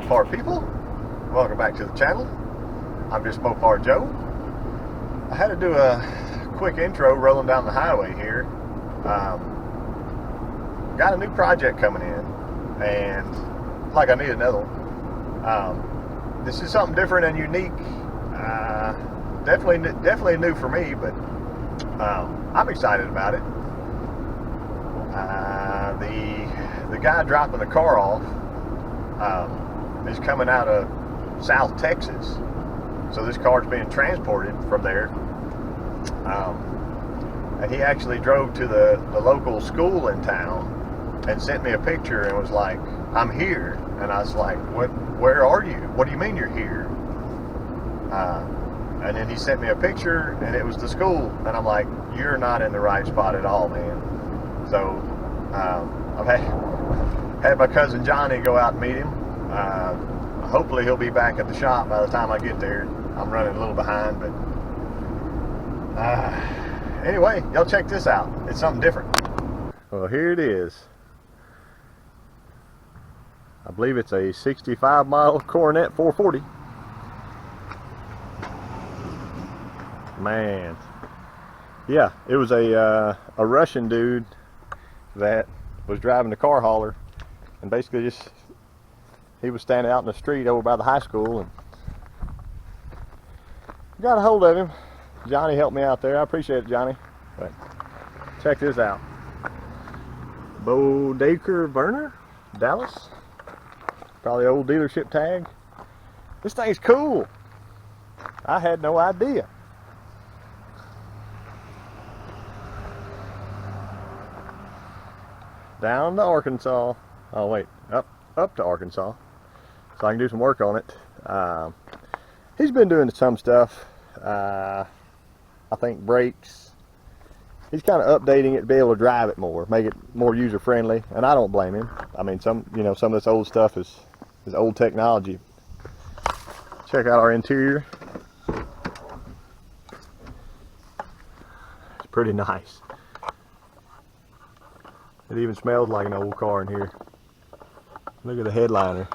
Mopar people, welcome back to the channel. I'm just Mopar Joe. I had to do a quick intro rolling down the highway here. Got a new project coming in, and like I need another one. This is something different and unique. Definitely new for me, but I'm excited about it. The guy dropping the car off is coming out of South Texas, so this car is being transported from there. And he actually drove to the local school in town and sent me a picture and was like, "I'm here." And I was like, "What? Where are you? What do you mean you're here?" And then he sent me a picture, and it was the school, and I'm like, "You're not in the right spot at all, man." So I've had my cousin Johnny go out and meet him. Hopefully he'll be back at the shop by the time I get there. I'm running a little behind, but anyway, y'all check this out. It's something different. Well, here it is. I believe it's a 65 model Coronet 440. Man, yeah, it was a Russian dude that was driving the car hauler, and basically just he was standing out in the street over by the high school, and got a hold of him. Johnny helped me out there. I appreciate it, Johnny. But check this out. Bodecker Werner, Dallas. Probably old dealership tag. This thing's cool. I had no idea. Down to Arkansas. Oh wait, up to Arkansas, so I can do some work on it. He's been doing some stuff. I think brakes. He's kind of updating it to be able to drive it more, make it more user friendly, and I don't blame him. I mean, some of this old stuff is old technology. Check out our interior. It's pretty nice. It even smells like an old car in here. Look at the headliner.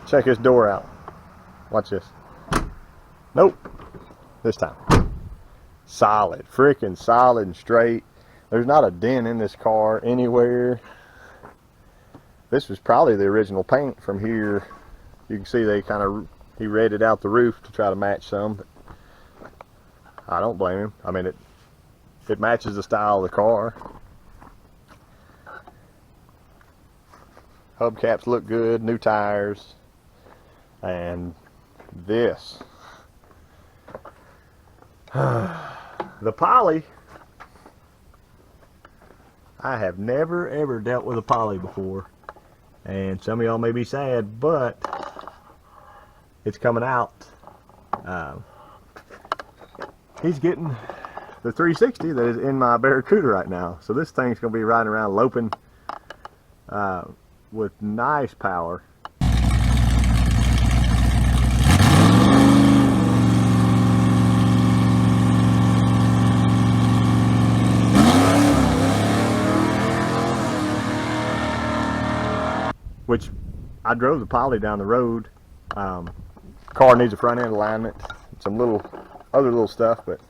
Check this door out. Watch this. Nope. This time. Solid. Freaking solid and straight. There's not a dent in this car anywhere. This was probably the original paint from here. You can see he raided out the roof to try to match some, but I don't blame him. I mean, it matches the style of the car. Hubcaps look good, new tires, and this. The poly. I have never ever dealt with a poly before, and some of y'all may be sad, but it's coming out. He's getting the 360 that is in my Barracuda right now. So this thing's going to be riding around loping with nice power. Which I drove the poly down the road. Car needs a front end alignment, some other little stuff, but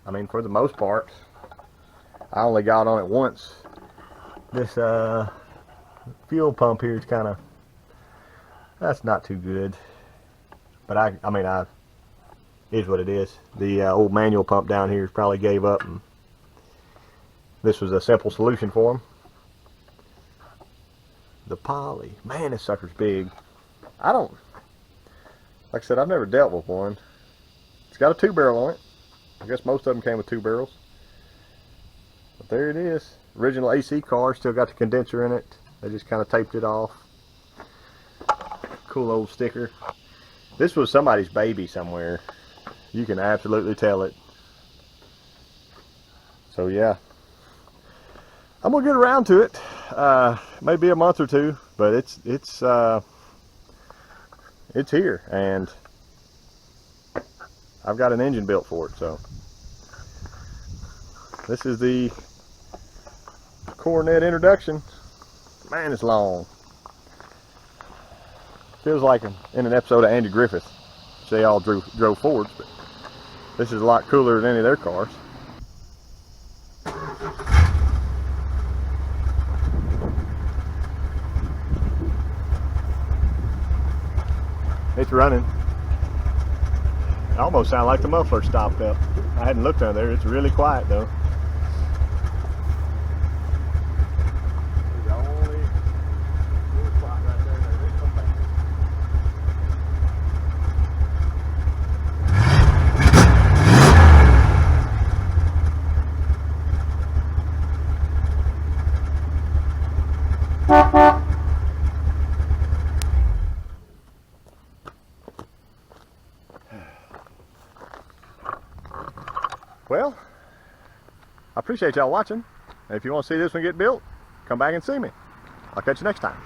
I mean, for the most part, I only got on it once. This fuel pump here is that's not too good, but I mean, is what it is. The old manual pump down here probably gave up, and this was a simple solution for them. The poly, man, this sucker's big. Like I said, I've never dealt with one. It's got a 2-barrel on it. I guess most of them came with 2 barrels. But there it is. Original AC car, still got the condenser in it. They just kind of taped it off. Cool old sticker. This was somebody's baby somewhere. You can absolutely tell it. So yeah. I'm gonna get around to it. Maybe a month or two, but it's here, and I've got an engine built for it, so This is the Coronet introduction. Man, it's long. Feels like in an episode of Andy Griffith. They all drove Fords, but this is a lot cooler than any of their cars. It's running. It almost sounds like the muffler stopped up. I hadn't looked under there. It's really quiet though. The only little spot right there. Well, I appreciate y'all watching. And if you want to see this one get built, come back and see me. I'll catch you next time.